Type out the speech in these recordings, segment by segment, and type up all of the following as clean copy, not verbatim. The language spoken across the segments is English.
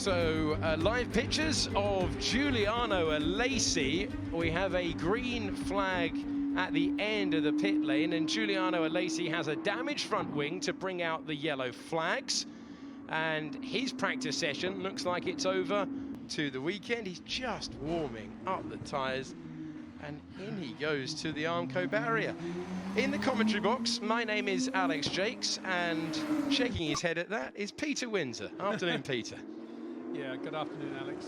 So, live pictures of Giuliano Alesi. We have a green flag at the end of the pit lane, and Giuliano Alesi has a damaged front wing to bring out the yellow flags. And his practice session looks like it's over to the weekend. He's just warming up the tyres, and in he goes to the Armco barrier. In the commentary box, my name is Alex Jakes, and shaking his head at that is Peter Windsor. Afternoon, Peter. Yeah, good afternoon, Alex.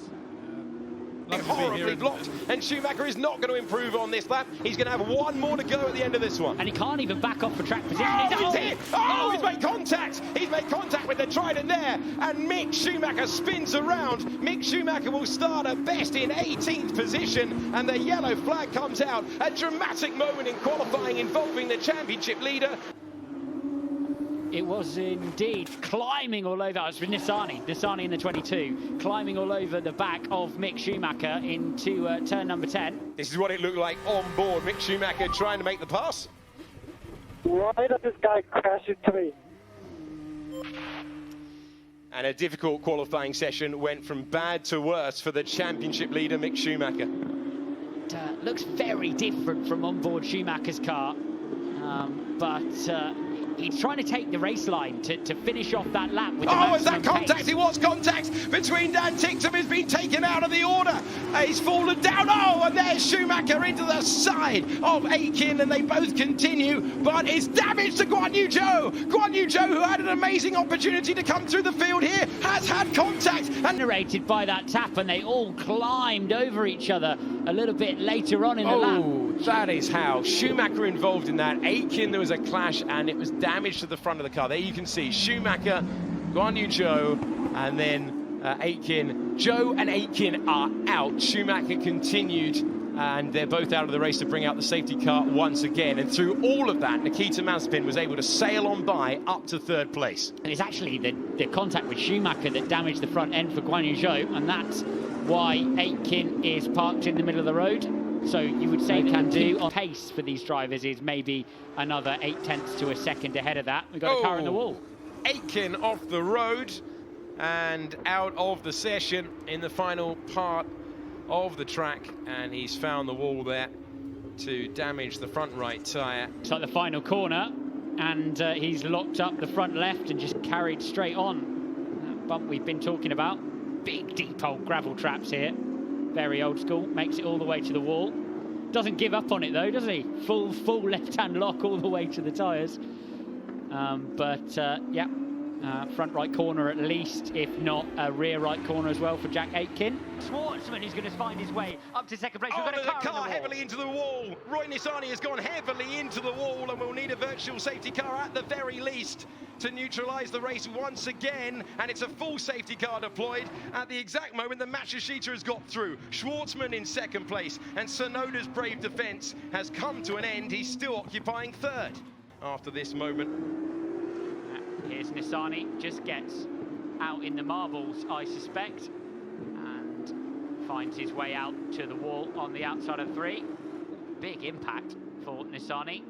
Horribly blocked, and Schumacher is not going to improve on this lap. He's going to have one more to go at the end of this one. And he can't even back off for track position. He's hit! He's made contact! He's made contact with the Trident there, and Mick Schumacher spins around. Mick Schumacher will start at best in 18th position, and the yellow flag comes out. A dramatic moment in qualifying involving the championship leader. It was indeed climbing all over. It was Nissany in the 22, climbing all over the back of Mick Schumacher into turn number 10. This is what it looked like on board. Mick Schumacher trying to make the pass. Why does this guy crash into me? And a difficult qualifying session went from bad to worse for the championship leader, Mick Schumacher. Looks very different from onboard Schumacher's car, but he's trying to take the race line to finish off that lap with the is that contact? pace. It was contact between Dan Ticktum, has been taken out of the order. He's fallen down. And there's Schumacher into the side of Aitken, and they both continue, but it's damage to Guan Yu Zhou. Guan Yu Zhou, who had an amazing opportunity to come through the field here, has had contact. And Generated by that tap, and they all climbed over each other a little bit later on in the lap. That is how Schumacher involved in that. Aitken, there was a clash, and it was damage to the front of the car. There you can see Schumacher, Guan Yu Zhou, and then Aitken. Zhou and Aitken are out. Schumacher continued, and they're both out of the race to bring out the safety car once again. And through all of that, Nikita Mazepin was able to sail on by up to third place. And it's actually the contact with Schumacher that damaged the front end for Guan Yu Zhou, and that's why Aitken is parked in the middle of the road. So you would say can do on pace for these drivers is maybe another 0.8 to a second ahead of that. We've got a car in the wall. Aitken off the road and out of the session in the final part of the track, and he's found the wall there to damage the front right tyre. It's like the final corner, and he's locked up the front left and just carried straight on. That bump we've been talking about. Big deep old gravel traps here. Very old school, makes it all the way to the wall. Doesn't give up on it though, does he? Full left-hand lock all the way to the tyres. Front right corner at least, if not a rear right corner as well for Jack Aitken. Schwartzman is going to find his way up to second place. We've got a car heavily into the wall. Roy Nissany has gone heavily into the wall, and we'll need a virtual safety car at the very least to neutralise the race once again, and it's a full safety car deployed at the exact moment the Matsushita has got through. Schwartzman in second place, and Tsunoda's brave defence has come to an end. He's still occupying third after this moment. Here's Nissany, just gets out in the marbles, I suspect, and finds his way out to the wall on the outside of 3. Big impact for Nissany.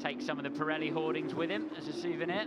Take some of the Pirelli hoardings with him as a souvenir.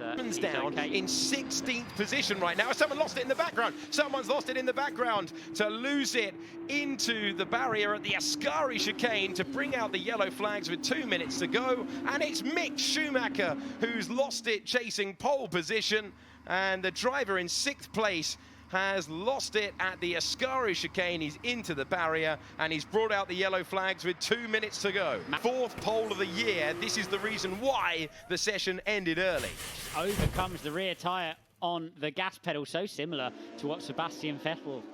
And down in 16th position right now. Someone lost it in the background. Someone's lost it in the background to lose it into the barrier at the Ascari chicane to bring out the yellow flags with 2 minutes to go. And it's Mick Schumacher who's lost it chasing pole position. And the driver in 6th place has lost it at the Ascari chicane. He's into the barrier, and he's brought out the yellow flags with 2 minutes to go. 4th pole of the year. This is the reason why the session ended early. Overcomes the rear tyre on the gas pedal, so similar to what Sebastian Vettel,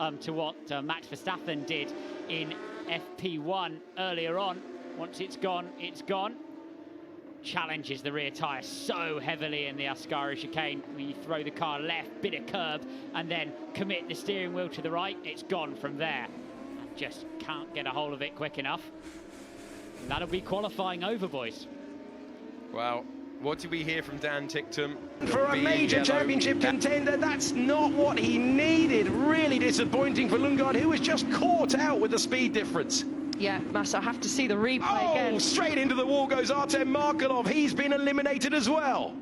Max Verstappen did in FP1 earlier on. Once it's gone, it's gone. Challenges the rear tyre so heavily in the Ascari chicane. When you throw the car left, bit of curb, and then commit the steering wheel to the right, it's gone from there. And just can't get a hold of it quick enough. And that'll be qualifying over, boys. Well, what did we hear from Dan Ticktum? For a major championship contender, that's not what he needed. Really disappointing for Lundgaard, who was just caught out with the speed difference. Yeah, Massa, I have to see the replay again. Straight into the wall goes Artem Markelov. He's been eliminated as well.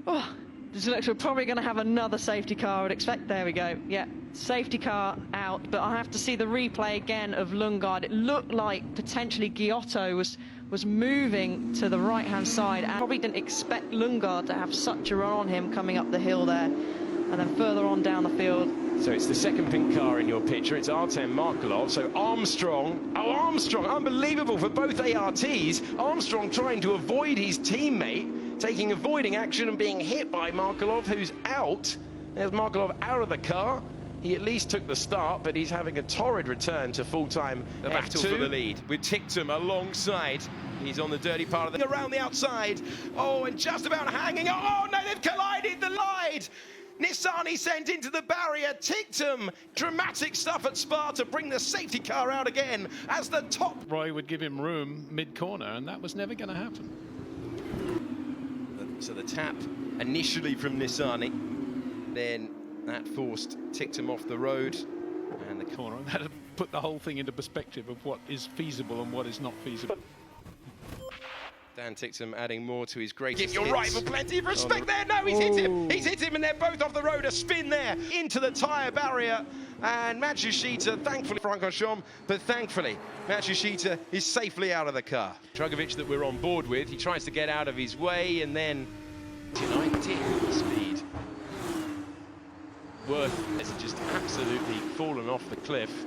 Oh, This looks, we're probably going to have another safety car, I would expect. There we go. Yeah, safety car out, but I have to see the replay again of Lundgaard. It looked like potentially Giotto was moving to the right-hand side. And probably didn't expect Lundgaard to have such a run on him coming up the hill there. And then further on down the field. So it's the second pink car in your picture. It's Artem Markelov. So Armstrong, unbelievable for both ARTs. Armstrong trying to avoid his teammate, taking avoiding action and being hit by Markelov, who's out. There's Markelov out of the car. He at least took the start, but he's having a torrid return to full-time The battle F2. for the lead with Ticktum alongside. He's on the dirty part of the... Around the outside. Oh, and just about hanging. Oh, no, they've collided. The line. Nissany sent into the barrier. Ticktum, dramatic stuff at Spa to bring the safety car out again as the top. Roy would give him room mid-corner, and that was never going to happen. So the tap initially from Nissany, then that forced Ticktum off the road, and the Corner, and that put the whole thing into perspective of what is feasible and what is not feasible. Dan Ticktum adding more to his greatest Give your hits. rival plenty of respect there. No, he's hit him. He's hit him, and they're both off the road. A spin there into the tyre barrier. And Matsushita, thankfully, Francorchamps, but thankfully, Matsushita is safely out of the car. Dragovic that we're on board with, he tries to get out of his way, and then 19 speed. Worth has just absolutely fallen off the cliff,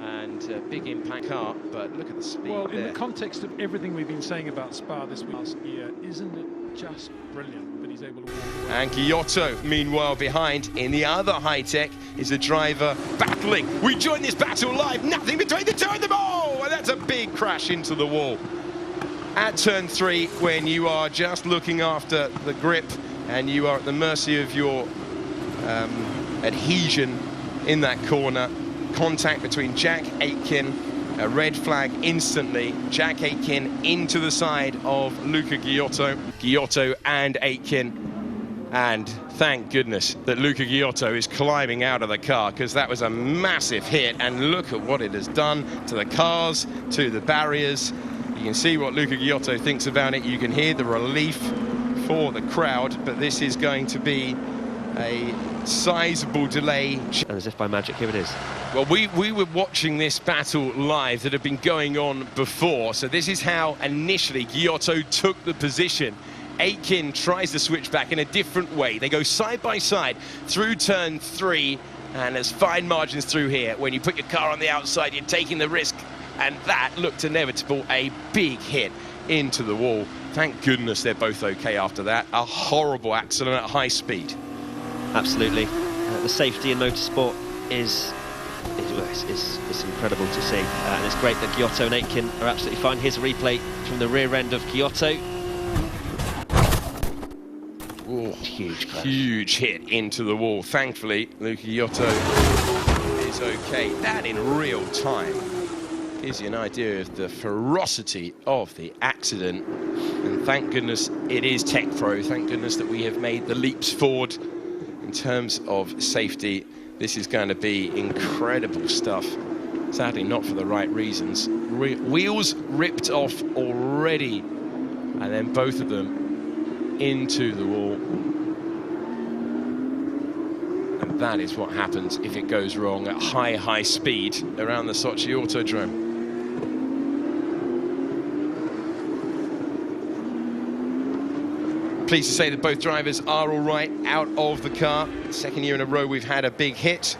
and big impact car, but look at the speed Well, there. in the context of everything we've been saying about Spa this last year, isn't it just brilliant that he's able to walk away? And Giotto, meanwhile, behind. In the other high-tech is a driver battling. We join this battle live. Nothing between the two of them. Oh, and that's a big crash into the wall. At turn 3, when you are just looking after the grip and you are at the mercy of your adhesion in that corner, contact between Jack Aitken, a red flag instantly. Jack Aitken into the side of Luca Giotto. Giotto and Aitken. And thank goodness that Luca Giotto is climbing out of the car, because that was a massive hit. And look at what it has done to the cars, to the barriers. You can see what Luca Giotto thinks about it. You can hear the relief for the crowd, but this is going to be a sizable delay. And as if by magic, here it is. Well, we were watching this battle live that had been going on before, so this is how initially Giotto took the position. Aitken tries to switch back in a different way. They go side by side through turn 3, and there's fine margins through here. When you put your car on the outside, you're taking the risk, and that looked inevitable. A big hit into the wall. Thank goodness they're both okay after that. A horrible accident at high speed. Absolutely. The safety in motorsport is incredible to see. And it's great that Giotto and Aitken are absolutely fine. Here's a replay from the rear end of Giotto. Ooh, Huge crash. huge hit into the wall. Thankfully, Luca Giotto is okay. That in real time gives you an idea of the ferocity of the accident. And thank goodness it is Tech Pro. Thank goodness that we have made the leaps forward in terms of safety. This is going to be incredible stuff. Sadly, not for the right reasons. Wheels ripped off already, and then both of them into the wall. And that is what happens if it goes wrong at high speed around the Sochi Autodrome. Pleased to say that both drivers are all right out of the car. Second year in a row we've had a big hit.